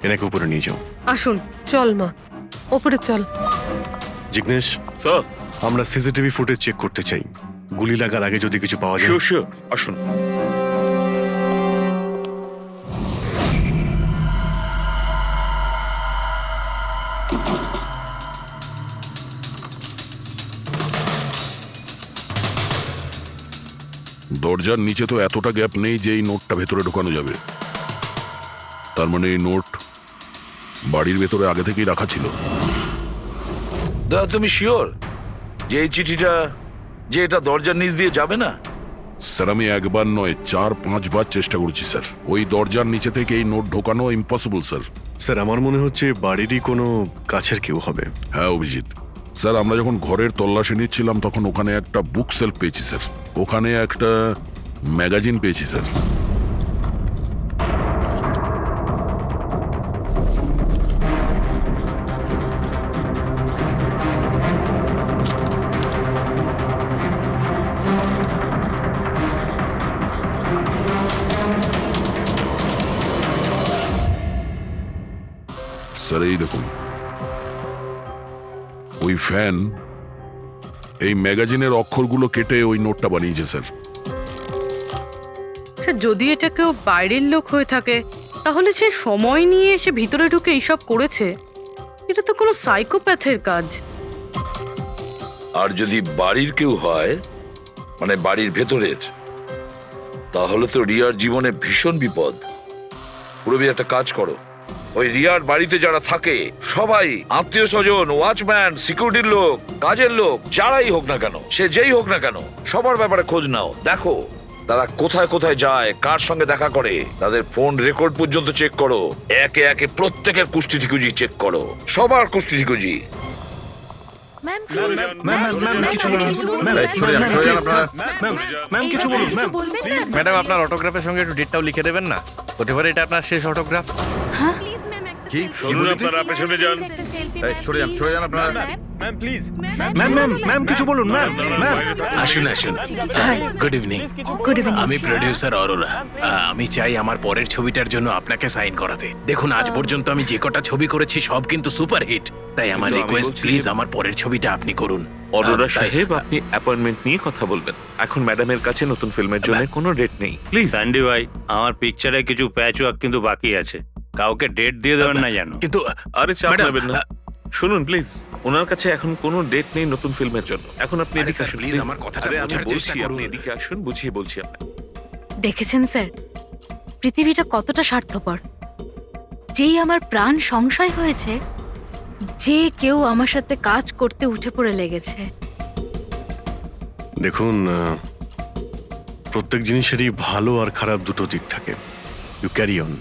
এনাকে উপরে নিয়ে যাও।
আসুন।
চল মা, ওপরে চল।
জিগ্নেশ,
স্যার,
আমরা সিসিটিভি ফুটেজ চেক করতে চাই। গুলি লাগার আগে যদি কিছু পাওয়া যায়।
শিওর শিওর, আসুন।
দরজার নিচে তো এতটা গ্যাপ নেই যে এই নোটটা ভেতরে ঢোকানো যাবে। তার মানে এই নোট বাড়ির ভেতরে আগে থেকেই রাখা ছিল।
দাদা, তুমি শিওর যে এই চিঠিটা যে এটা দরজার নিচ দিয়ে যাবে না?
স্যার, আমি একবার নয় 4-5 বার চেষ্টা করছি স্যার। ওই দরজার নিচে থেকে এই নোট ঢোকানো ইম্পসিবল স্যার।
স্যার, আমার মনে হচ্ছে বাড়িরই কোনো কাছের কেউ হবে।
হ্যাঁ অভিজিৎ স্যার, আমরা যখন ঘরের তল্লাশি নিচ্ছিলাম তখন ওখানে একটা বুক সেলফ পেয়েছি স্যার। ওখানে একটা ম্যাগাজিন পেয়েছি স্যার। স্যার এই দেখুন, ওই ফ্যান এই ম্যাগাজিনের অক্ষরগুলো কেটে ওই নোটটা বানিয়েছে স্যার।
স্যার, যদি এটা কেউ বাইরের লোক হয়ে থাকে তাহলে সে সময় নিয়ে এসে ভিতরে ঢুকে এইসব করেছে। এটা তো কোনো সাইকোপ্যাথের কাজ।
আর যদি বাড়ির কেউ হয়, মানে বাড়ির ভেতরের, তাহলে তো রিয়ার জীবনে ভীষণ বিপদ। রবি, একটা কাজ করো, ওই রিয়ার বাড়িতে যারা থাকে সবাই আত্মীয় স্বজন, ওয়াচম্যান, সিকিউরিটির লোক, কাজের লোক, যারাই হোক না কেন, সে যেই হোক না কেন, সবার ব্যাপারে খোঁজ নাও। দেখো তারা কোথায় কোথায় যায়, কার সঙ্গে দেখা করে, তাদের ফোন রেকর্ড পর্যন্ত চেক করো। একে একে প্রত্যেকের কুষ্টি ঠিকুজি চেক করো, সবার কুষ্টি ঠিকুজি।
ম্যাম,
কিছু বলুন। ম্যাম কিছু বলুন। ম্যাম
ম্যাডাম, আপনার অটোগ্রাফের সঙ্গে একটু ডেটটাও লিখে দেবেন না? হতে পারে এটা আপনার শেষ অটোগ্রাফ।
কি
শুনুন, আপনারা পেছনে যান।
সরে যান আপনারা।
ম্যাম কিছু বলুন। ম্যাম
আসুন আসুন। Good evening.
Good evening.
আমি প্রডিউসার অরোরা। আমি চাই আমার পরের ছবিটার জন্য আপনাকে সাইন করাতে। দেখুন, আজ পর্যন্ত আমি যে কটা ছবি করেছি সব কিন্তু সুপারহিট। তাই আমার
কিন্তু আমি
রিকোয়েস্ট,
বলছি-
প্লিজ আমার পরের ছবিটা আপনি করুন।
অরোরা
তাই-
সাহেব, আপনি অ্যাপয়েন্টমেন্ট নিয়ে কথা বলবেন। এখন ম্যাডামের কাছে নতুন ফিল্মের জন্য কোনো ডেট নেই, প্লিজ।
স্যান্ডি ভাই, আমার পিকচারে কিছু প্যাচ ওয়ার্ক কিন্তু বাকি আছে। কাউকে ডেট দিয়ে দেবেন না জানো।
কিন্তু
আরে চাপ
ম্যাডাম,
নেবেন না। শুনুন প্লিজ, ওনার কাছে এখন কোনো ডেট নেই নতুন ফিল্মের জন্য। এখন আপনি
আরে
এদিকে
স্যার,
আসুন
প্লিজ, আমার কথাটা
আরে আমি
বোঝার চেষ্টা
বলছি, আপনি
করুন।
এদিকে আসুন, বুঝিয়ে বলছি আপনাকে।
দেখেছেন স্যার, পৃথিবীটা কতটা স্বার্থপর। যেই আমার প্রাণ সংশয় হয়েছে, যে কেউ আমার সাথে কাজ করতে উঠে পড়ে লেগেছে।
দেখুন, প্রত্যেক জিনিসেরই ভালো আর খারাপ দুটো দিক থাকে। You carry on.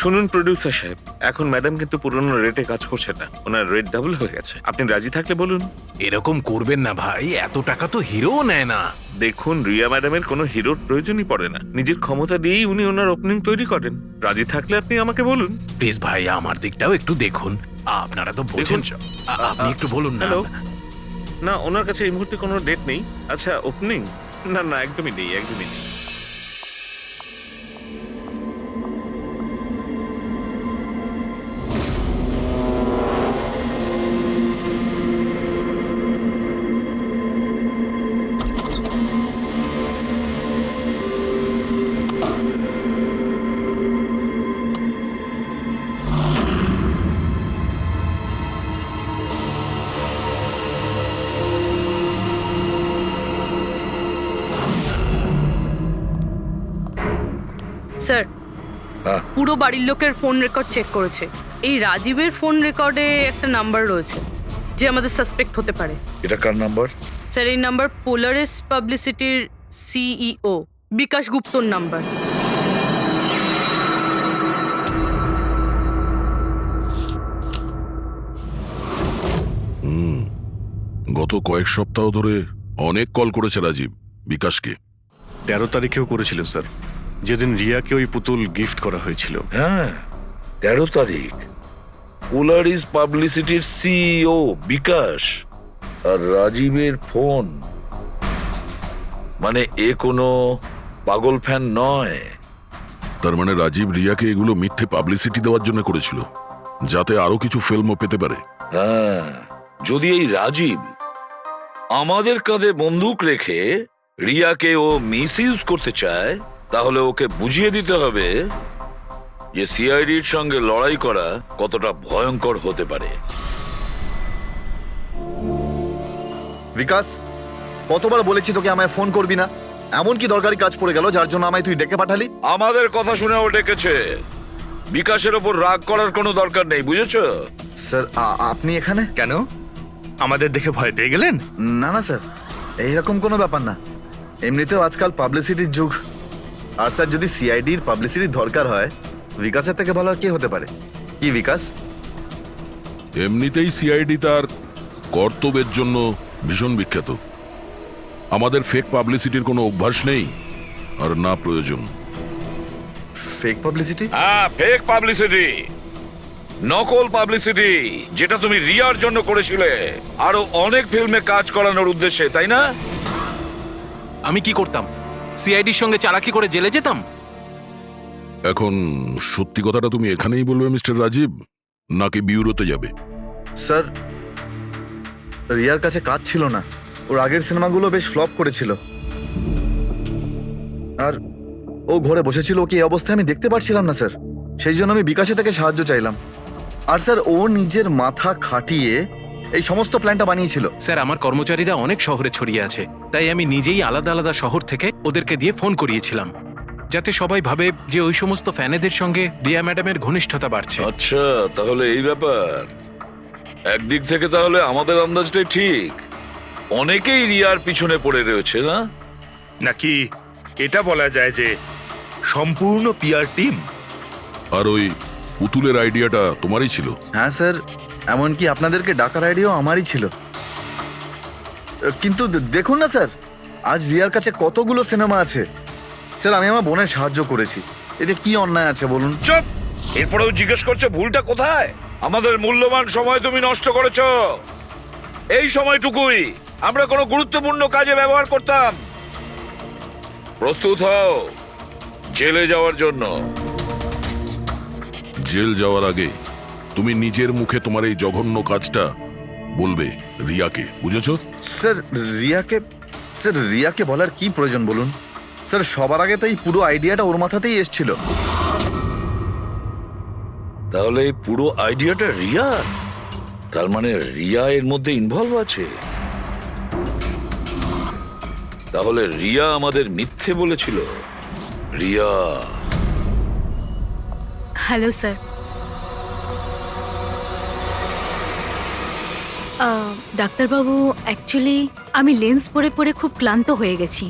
শুনুন প্রডিউসার সাহেব, এখন ম্যাডাম কিন্তু পুরনো রেটে কাজ করছে না, ওনার রেট ডাবল হয়ে গেছে। আপনি রাজি থাকলে বলুন।
এরকম করবেন না ভাই, এত টাকা তো হিরোও নেয় না।
দেখুন, রিয়া ম্যাডামের কোনো হিরোর প্রয়োজনই পড়ে না, নিজের ক্ষমতা দিয়েই উনি ওনার ওপেনিং তৈরি করেন। রাজি থাকলে আপনি আমাকে বলুন।
প্লিজ ভাই, আমার দিকটাও একটু দেখুন, আপনারা তো বোঝেন। আপনি একটু বলুন না।
হ্যালো, না ওনার কাছে এই মুহূর্তে কোনো ডেট নেই। আচ্ছা, ওপেনিং? না না, একদমই নেই, একদমই নেই।
স্যার,
হ্যাঁ।
পুরো বাড়ির লোকের ফোন রেকর্ড চেক করেছে। এই রাজীবের ফোন রেকর্ডে একটা নাম্বার রয়েছে যে আমাদের সাসপেক্ট হতে পারে।
এটা কার নাম্বার?
স্যার, এই নাম্বার পোলারিস পাবলিসিটির সিইও বিকাশ গুপ্তর নাম্বার।
গত কয়েক সপ্তাহ ধরে অনেক কল করেছে রাজীব বিকাশকে।
13 তারিখেও করেছিল স্যার, যেদিন রিয়াকে ওই পুতুল গিফট করা হয়েছিল।
হ্যাঁ, 13 তারিখ। পোলারিস পাবলিসিটির সিইও বিকাশ আর রাজীবের ফোন। মানে এ কোনো পাগল ফ্যান নয়।
তার মানে রাজীব রিয়াকে এগুলো মিথ্যে পাবলিসিটি দেওয়ার জন্য করেছিল, যাতে আরো কিছু ফিল্মও পেতে পারে।
হ্যাঁ, যদি এই রাজীব আমাদের কাঁধে বন্দুক রেখে রিয়াকে ও মিসইউজ করতে চায়, তাহলে ওকে বুঝিয়ে দিতে হবে যে সিআইডির সঙ্গে লড়াই করা কতটা ভয়ঙ্কর হতে পারে।
বিকাশ, কতবার বলেছি তোকে আমায় ফোন করবি না? এমন কি দরকারি কাজ পড়ে গেল যার জন্য আমায় তুই ডেকে পাঠালি?
আমাদের কথা শুনে ও ডেকেছে। বিকাশের ওপর রাগ করার কোনো দরকার নেই, বুঝেছো?
স্যার, আপনি এখানে
কেন? আমাদের দেখে ভয় পেয়ে গেলেন?
না না স্যার, এইরকম কোনো ব্যাপার না। এমনিতেও আজকাল পাবলিসিটির যুগ। আর স্যার, যদি সিআইডির পাবলিসিটির দরকার হয়, বিকাশের থেকে ভালো আর কে হতে পারে? কি বিকাশ?
এমনিতেই সিআইডি তার কর্তব্যের জন্য ভীষণ বিখ্যাত। আমাদের ফেক পাবলিসিটির কোনো অভ্যাস নেই, আর না প্রয়োজন।
Fake publicity?
হ্যাঁ, ফেক পাবলিসিটি, নকল পাবলিসিটি, যেটা তুমি রিয়ার জন্য করেছিলে আরো অনেক ফিল্মে কাজ করানোর উদ্দেশ্যে, তাই না?
আমি কি করতাম? সিআইডির সঙ্গে চালাকি করে জেলে যেতাম?
এখন সত্যি কথাটা তুমি এখানেই বলবে মিস্টার রাজীব, নাকি বিউরোতে যাবে?
স্যার, রিয়ার কাছে কাজ ছিল না। ওর আগের সিনেমাগুলো বেশ ফ্লপ করেছিল, আর ও ঘরে বসেছিল। ওকে এই অবস্থায় আমি দেখতে পারছিলাম না স্যার, সেই জন্য আমি বিকাশে থেকে সাহায্য চাইলাম। আর স্যার, ও নিজের মাথা খাটিয়ে এই সমস্ত প্ল্যানটা বানিয়েছিল।
স্যার, আমার কর্মচারীরা অনেক শহরে ছড়িয়ে আছে, তাই আমি নিজেই আলাদা আলাদা শহর থেকে ওদেরকে দিয়ে ফোন করিয়েছিলাম, যাতে সবাই ভাবে যে ওই সমস্ত ফ্যানেদের সঙ্গে রিয়া ম্যাডামের ঘনিষ্ঠতা বাড়ছে।
আচ্ছা, তাহলে এই ব্যাপার। একদিক থেকে তাহলে আমাদের আন্দাজটাই ঠিক, অনেকেই রিয়ার পিছনে পড়ে রয়েছে, না?
নাকি এটা বলা যায় যে সম্পূর্ণ পিআর টিম?
আর ওই পুতুলের আইডিয়াটা তোমারই ছিল?
হ্যাঁ স্যার, এমনকি আপনাদেরকে ডাকার আইডিয়াও আমারই ছিল। কিন্তু দেখুন না স্যার, আজ রিয়ার কাছে কতগুলো সিনেমা আছে। স্যার, আমি আমার বোনের সাহায্য করেছি, এতে কি অন্যায় আছে বলুন?
চুপ! এরপরেও জিজ্ঞেস করছো ভুলটা কোথায়? আমাদের মূল্যবান সময় তুমি নষ্ট করেছো। এই সময়টুকুই আমরা কোনো গুরুত্বপূর্ণ কাজে ব্যবহার করতাম। প্রস্তুত হও জেলে যাওয়ার জন্য।
জেল যাওয়ার আগে তুমি নিজের মুখে তোমার এই জঘন্য কাজটা বলবে রিয়াকে, বুঝেছো?
স্যার, রিয়াকে বলার কি প্রয়োজন বলুন? স্যার, সবার আগে তো এই পুরো আইডিয়াটা ওর মাথাতেই এসেছিল।
তাহলে এই পুরো আইডিয়াটা রিয়া? তার মানে রিয়া এর মধ্যে ইনভলভ আছে। তাহলে রিয়া আমাদের মিথ্যে বলেছিল। রিয়া।
Hello sir. ডাক্তারবাবু, অ্যাকচুয়ালি আমি লেন্স পরে পরে খুব ক্লান্ত হয়ে গেছি।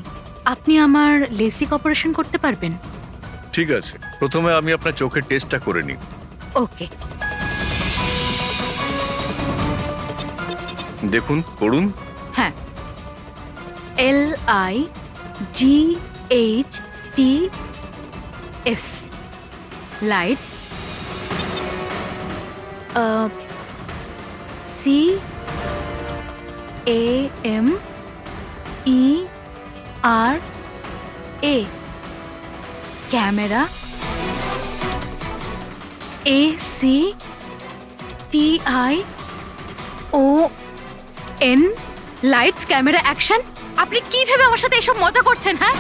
আপনি আমার লেসিক অপারেশন করতে পারবেন?
ঠিক আছে,
প্রথমে আমি আপনার চোখের টেস্টটা করে নিই।
ওকে।
দেখুন, পড়ুন।
হ্যাঁ, LIGHTS lights, CAMERA camera, ACTION lights, camera, action. আপনি কি ভেবে আমার সাথে এসব মজা করছেন? হ্যাঁ,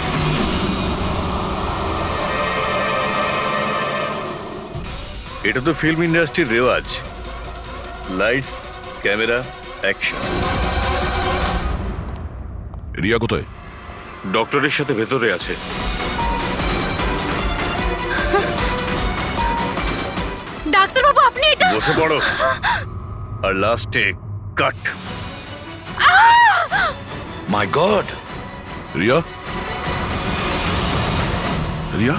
এটা তো ফিল্ম ইন্ডাস্ট্রির রেওয়াজ। Lights, camera, action.
রিয়া কোথায়?
ডক্টরের সাথে ভেতরে আছে।
ডাক্তারবাবু আপনি এটা
বসে পড়ো। আর লাস্টে cut.
My God!
Riya? Riya?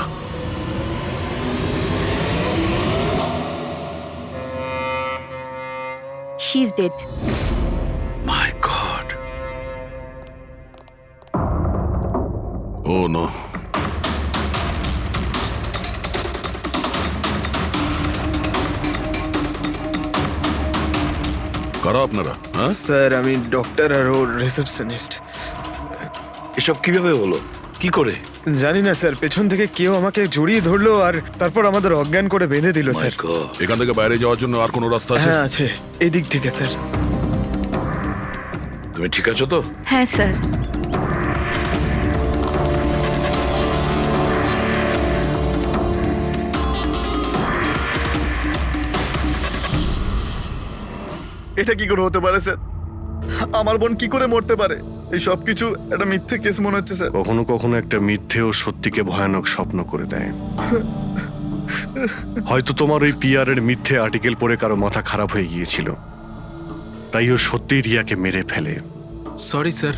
She is dead.
My god!
Oh no. কারা আপনারা? হ্যাঁ,
স্যার আমি ডক্টর আর ওর রিসেপশনিস্ট।
এসব কিভাবে হলো? কি করে?
জানি না স্যার, পেছন থেকে কেউ আমাকে জড়িয়ে ধরলো আর তারপর আমাদের অজ্ঞান করে বেঁধে দিল
মাই
স্যার।
গড!
এখান থেকে বাইরে যাওয়ার জন্য আর কোনো রাস্তা আছে?
হ্যাঁ আছে, এদিক থেকে স্যার।
তুমি ঠিক আছো তো?
হ্যাঁ স্যার।
এটা কি করে হতে পারে স্যার? আমার বোন কি করে মরতে পারে? এই সব কিছু একটা মিথ্যে কেস মনে হচ্ছে স্যার।
কখনো কখনো একটা মিথ্যেও সত্যিকে ভয়ানক স্বপ্ন করে দেয়। হয়তো তোমার ওই পিআর এর মিথ্যে আর্টিকেল পড়ে কারো মাথা খারাপ হয়ে গিয়েছিল, তাই ও সত্যিই রিয়াকে মেরে ফেলে।
সরি স্যার,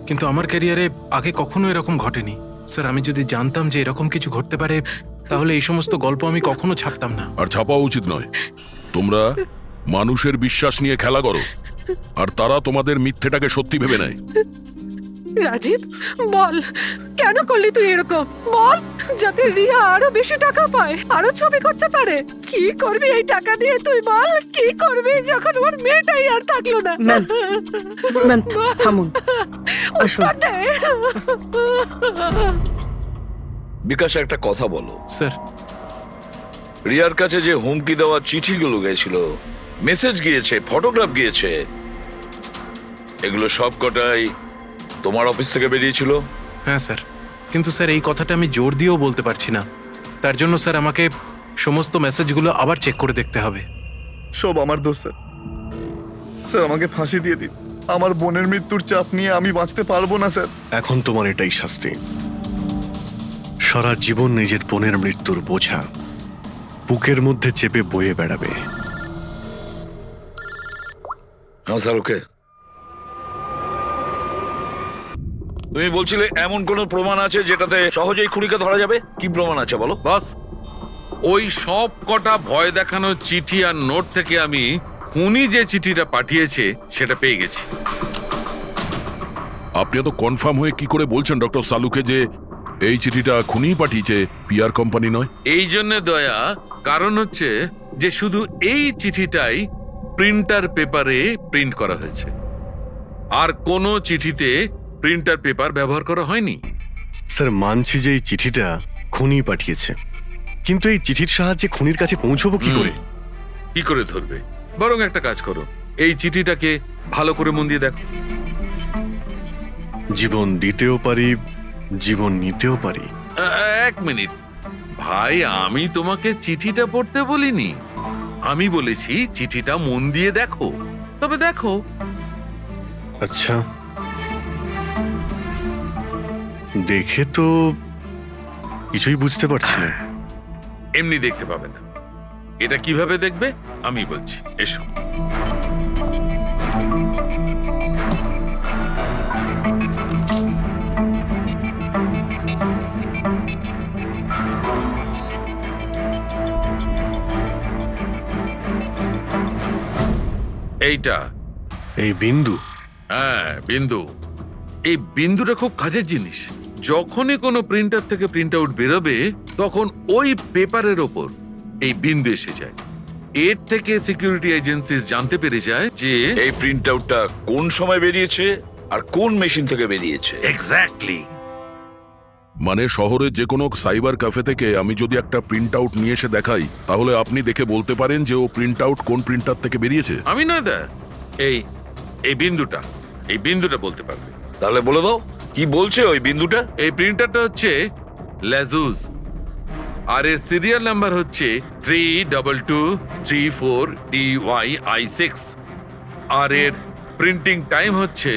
কিন্তু আমার ক্যারিয়ারে আগে কখনো এরকম ঘটেনি। স্যার, আমি যদি জানতাম যে এরকম কিছু ঘটতে পারে তাহলে এই সমস্ত গল্প আমি কখনো ছাপতাম না।
আর ছাপাও উচিত নয়। তোমরা মানুষের বিশ্বাস নিয়ে খেলা করো, আর তারা তোমাদের মিথ্যেটাকে সত্যি ভেবে নেয়।
রাজীব বল, কেন করলি তুই এরকম? বল, যাতে রিয়া আরো বেশি টাকা পায়, আরো ছবি করতে পারে। কি করবি এই টাকা দিয়ে তুই বল? কি করবি যখন ওর মেয়েটাই আর থাকলো না?
ম্যাম থামুন, আসুন।
বিকাশ, একটা কথা বলো।
স্যার,
রিয়ার কাছে যে হুমকি দেওয়া চিঠিগুলো গেছিল, মেসেজ গিয়েছে, ফটোগ্রাফ গিয়েছে, এগুলো সব কটাই তোমার অফিস থেকে বেরিয়েছিল?
হ্যাঁ স্যার, কিন্তু স্যার এই কথাটা আমি জোর দিয়েও বলতে পারছি না। তার জন্য স্যার আমাকে সমস্ত মেসেজগুলো আবার চেক করে দেখতে হবে।
সব আমার দোষ স্যার। স্যার আমাকে ফাঁসি দিয়ে দিন। আমার বোনের মৃত্যুর চাপ নিয়ে আমি বাঁচতে পারবো না স্যার।
এখন তোমার এটাই শাস্তি। সারা জীবন নিজের বোনের মৃত্যুর বোঝা বুকের মধ্যে চেপে বয়ে বেড়াবে।
হ্যাঁ স্যার, ওকে। তুমি বলছিলে এমন কোন প্রমাণ আছে যেটাতে সহজেই খুনিকে ধরা যাবে? কি প্রমাণ আছে বলো?
বস, ওই সব কটা ভয় দেখানো চিঠি আর নোট থেকে আমি খুনি যে চিঠিটা পাঠিয়েছে সেটা পেয়ে গেছি।
আপনি এত কনফার্ম হয়ে কি করে বলছেন ডক্টর সালুকে যে এই চিঠিটা খুনি পাঠিয়েছে, পিআর কোম্পানি নয়?
এই জন্য দয়া, কারণ হচ্ছে যে শুধু এই চিঠিটাই প্রিন্টার পেপারে প্রিন্ট করা হয়েছে, আর কোনো চিঠিতে প্রিন্টার পেপার ব্যবহার করা হয়নি।
স্যার, মানছি যে এই চিঠিটা খুনি পাঠিয়েছে, কিন্তু এই চিঠির সাহায্যে খুনির কাছে পৌঁছবো কি করে?
কি করে ধরবে? বরং একটা কাজ করো, এই চিঠিটাকে ভালো করে মন দিয়ে দেখো।
জীবন দিতেও পারি, জীবন নিতেও পারি।
এক মিনিট ভাই, আমি তোমাকে চিঠিটা পড়তে বলিনি, আমি বলেছি চিঠিটা মন দিয়ে দেখো। তবে দেখো।
আচ্ছা, দেখে তো কিছুই বুঝতে পারছি না।
এমনি দেখতে পাবে না, এটা কিভাবে দেখবে আমি বলছি, এসো। এইটা।
এই বিন্দু?
হ্যাঁ, বিন্দু। এই বিন্দুটা খুব কাজের জিনিস। যখনই কোনো প্রিন্টার থেকে প্রিন্ট আউট বেরোবে তখন ওই পেপারের ওপর এই বিন্দু এসে যায়। এর থেকে সিকিউরিটি এজেন্সিস জানতে পেরে যায় যে
এই প্রিন্ট আউটটা কোন সময় বেরিয়েছে আর কোন মেশিন থেকে বেরিয়েছে।
এক্স্যাক্টলি।
মানে শহরের যে কোনো সাইবার ক্যাফে থেকে আমি যদি একটা প্রিন্ট আউট নিয়ে এসে দেখাই, তাহলে আপনি দেখে বলতে পারেন যে ও প্রিন্ট আউট কোন প্রিন্টার থেকে বেরিয়েছে?
আমি না দা, এই এই বিন্দুটা বলতে পারবে।
তাহলে বলে দাও কি বলছে ওই বিন্দুটা।
এই প্রিন্টারটা হচ্ছে লেজুস, আর এর সিরিয়াল নাম্বার হচ্ছে 32234DYI6, আর এর প্রিন্টিং টাইম হচ্ছে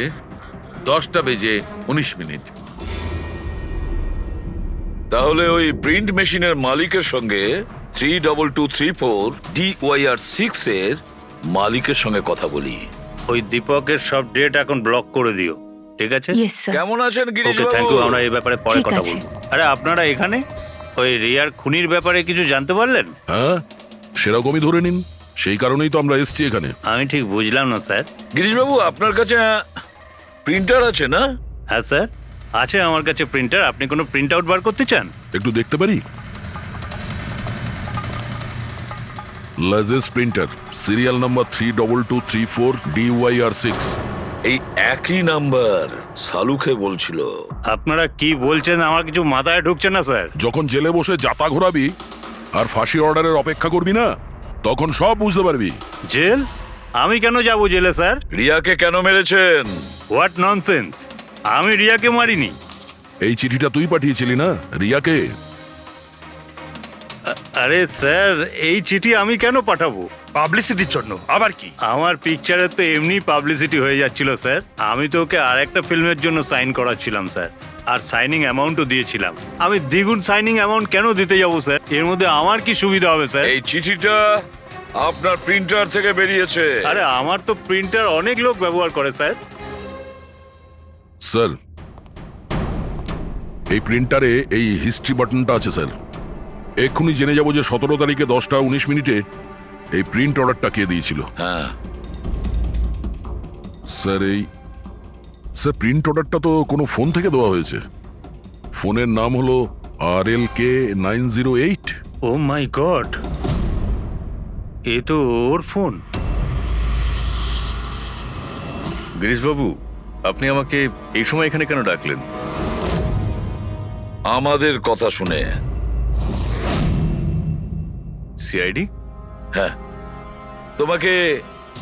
10:19।
তাহলে ওই প্রিন্ট মেশিনের মালিকের সঙ্গে 32234DYR6 এর মালিকের সঙ্গে কথা বলি।
ওই দীপকের সব ডেট এখন ব্লক করে দিও, ঠিক আছে?
Yes sir.
কেমন আছেন গিরিশ
ওকে, থ্যাংক
বাবু?
ইউ। আমরা এই ব্যাপারে পরে
ঠিক
কথা
আছে।
বলবো। আরে আপনারা এখানে ওই রিয়ার খুনির ব্যাপারে কিছু জানতে পারলেন?
হ্যাঁ, সেরকমই ধরে নিন। সেই কারণেই তো আমরা এসছি এখানে।
আমি ঠিক বুঝলাম না স্যার।
গিরিশ বাবু, আপনার কাছে প্রিন্টার আছে না?
হ্যাঁ স্যার, আছে আমার কাছে প্রিন্টার। আপনি কোনো প্রিন্ট আউট বার করতে চান?
একটু দেখতে পারি? লাজেস প্রিন্টার, সিরিয়াল নাম্বার 32234DYR6।
এই একই নাম্বার সালুকে বলছিল।
আপনারা কি বলছেন আমার কিছু মাথায় ঢুকছে না স্যার।
যখন জেলে বসে জাতা ঘোরাবি আর ফাঁসি অর্ডারের অপেক্ষা করবি না, তখন সব বুঝতে পারবি।
জেল? আমি কেন যাব জেলে স্যার?
রিয়াকে কেন মেরেছেন?
What nonsense! আমি রিয়াকে মারিনি।
এই চিঠিটা তুই পাঠিয়েছিলি না রিয়াকে?
আরে স্যার, এই চিঠি আমি কেন পাঠাবো?
পাবলিসিটির জন্য। আবার কি?
আমার পিকচারের তো এমনি পাবলিসিটি হয়ে যাচ্ছিল স্যার। আমি তো ওকে আর একটা ফিল্মের জন্য সাইন করাচ্ছিলাম স্যার, আর সাইনিং অ্যামাউন্টও দিয়েছিলাম। আমি দ্বিগুণ সাইনিং অ্যামাউন্ট কেন দিতে যাবো স্যার? এর মধ্যে আমার কি সুবিধা হবে স্যার?
এই চিঠিটা আপনার প্রিন্টার থেকে বেরিয়েছে।
আরে আমার তো প্রিন্টার অনেক লোক ব্যবহার করে স্যার।
স্যার, এই প্রিন্টারে এই হিস্ট্রি বাটনটা আছে স্যার। এক্ষুনি জেনে যাব যে 17 তারিখে 10:19 এই প্রিন্ট অর্ডারটা কে দিয়েছিল।
হ্যাঁ
স্যার, স্যার প্রিন্ট অর্ডারটা তো কোনো ফোন থেকে দেওয়া হয়েছে। ফোনের নাম হলো RLK908।
ও মাই গড, এ তো ওর ফোন।
গিরিশবাবু, আপনি আমাকে এই সময় এখানে কেন ডাকলেন?
আমাদের কথা শুনে।
সিআইডি?
হ্যাঁ, তোমাকে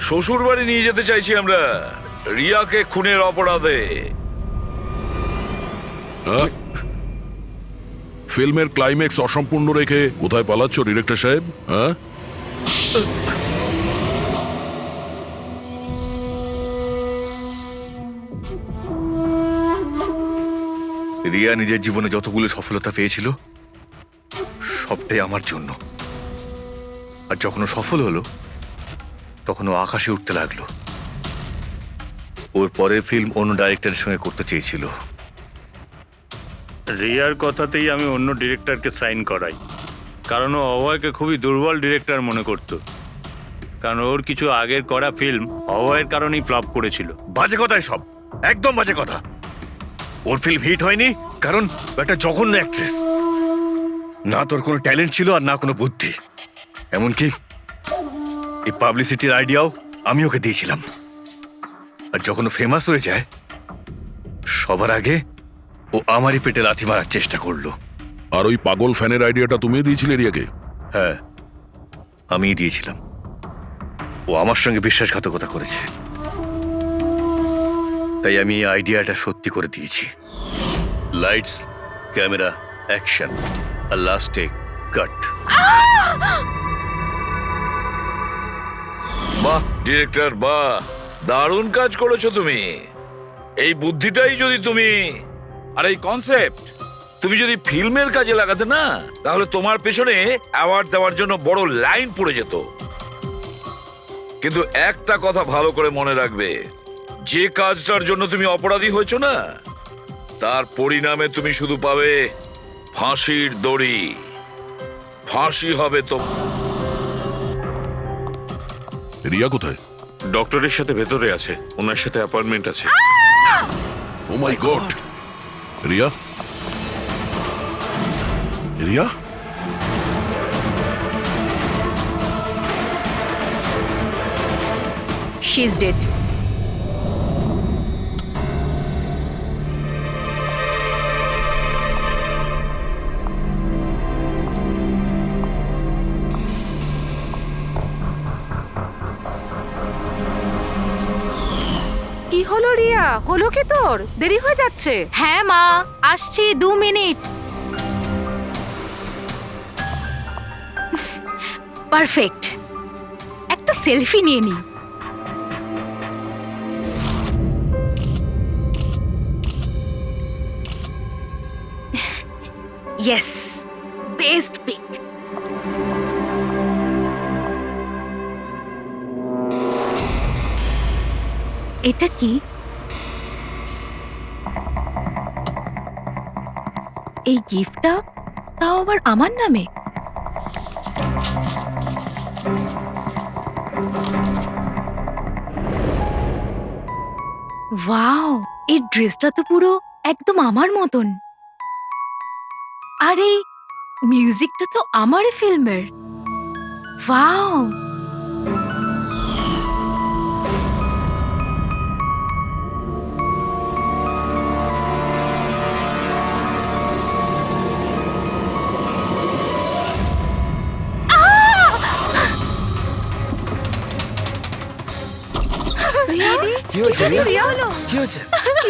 শ্বশুর বাড়ি নিয়ে যেতে চাইছি আমরা, রিয়াকে খুনের অপরাধে।
হ্যাঁ? ফিল্মের ক্লাইম্যাক্স অসম্পূর্ণ রেখে কোথায় পালাচ্ছ ডিরেক্টর সাহেব? হ্যাঁ,
রিয়া নিজের জীবনে যতগুলো সফলতা পেয়েছিল সবটাই আমার জন্য। আর যখন ও সফল হলো তখন ও আকাশে উঠতে লাগলো। ওর পরের ফিল্ম অন্য ডাইরেক্টরের সঙ্গে করতে চেয়েছিল।
রিয়ার কথাতেই আমি অন্য ডিরেক্টরকে সাইন করাই, কারণ ও অভয়কে খুবই দুর্বল ডিরেক্টর মনে করত। কারণ ওর কিছু আগের করা ফিল্ম অভয়ের কারণেই ফ্লপ করেছিল।
বাজে কথাই সব, একদম বাজে কথা। ওর ফিল্ম হিট হয়নি কারণ ও একটা জঘন্য অ্যাক্ট্রেস। না তোর কোনো ট্যালেন্ট ছিল আর না কোনো বুদ্ধি। এমনকি এই পাবলিসিটির আইডিয়াও আমি ওকে দিয়েছিলাম। আর যখন ও ফেমাস হয়ে যায় সবার আগে ও আমারই পেটে লাথি মারার চেষ্টা করলো।
আর ওই পাগল ফ্যানের আইডিয়াটা তুমি দিয়েছিলে রিয়াকে?
হ্যাঁ, আমিই দিয়েছিলাম। ও আমার সঙ্গে বিশ্বাসঘাতকতা করেছে, তাই আমি এই আইডিয়াটা সত্যি করে দিয়েছি। লাইটস, ক্যামেরা, অ্যাকশন, আর লাস্টে কাট।
বাহ ডিরেক্টর, বাহ, দারুণ কাজ করেছো তুমি। এই বুদ্ধিটাই যদি তুমি আর এই কনসেপ্ট তুমি যদি ফিল্মের কাজে লাগাতে না, তাহলে তোমার পেছনে অ্যাওয়ার্ড দেওয়ার জন্য বড় লাইন পড়ে যেত। কিন্তু একটা কথা ভালো করে মনে রাখবে, যে কাজটার জন্য তুমি অপরাধী হয়েছো না, তার পরিণামে তুমি শুধু পাবে ফাঁসির দড়ি। ফাঁসি হবে তো।
রিয়া কোথায়?
ডক্টরের সাথে ভেতরে আছে, ওনার সাথে অ্যাপয়েন্টমেন্ট আছে।
Oh my God! Riya? Riya?
She is dead.
কি হলো রিয়া, হলো কি তোর? দেরি হয়ে যাচ্ছে।
হ্যাঁ মা, আসছি 2 মিনিট। পারফেক্ট, একটা সেলফি নিয়ে নি। Yes, best pic. এটা কি? এই গিফটটা তাও আবার আমার নামে? ওয়াও, এই ড্রেসটা তো পুরো একদম আমার মতন। আর এই মিউজিকটা তো আমারই ফিল্মের। ওয়াও,
কি হয়েছে রিয়া? কি হয়েছে?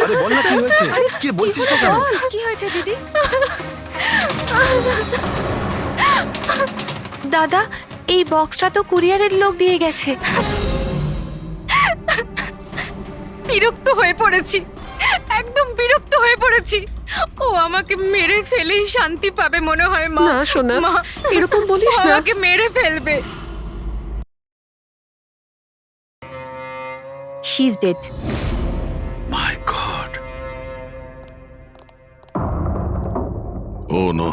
আরে বল না কি হয়েছে? কি বলছিস না কেন?
কি হয়েছে দিদি? দাদা, এই বক্সটা তো কুরিয়ারের লোক দিয়ে গেছে। বিরক্ত হয়ে পড়েছি, একদম বিরক্ত হয়ে পড়েছি। ও আমাকে মেরে ফেলেই শান্তি পাবে মনে হয় মা।
না সোনা,
মা,
এরকম বলিস
ও
না।
আমাকে মেরে ফেলবে।
She is dead.
My god!
Oh no!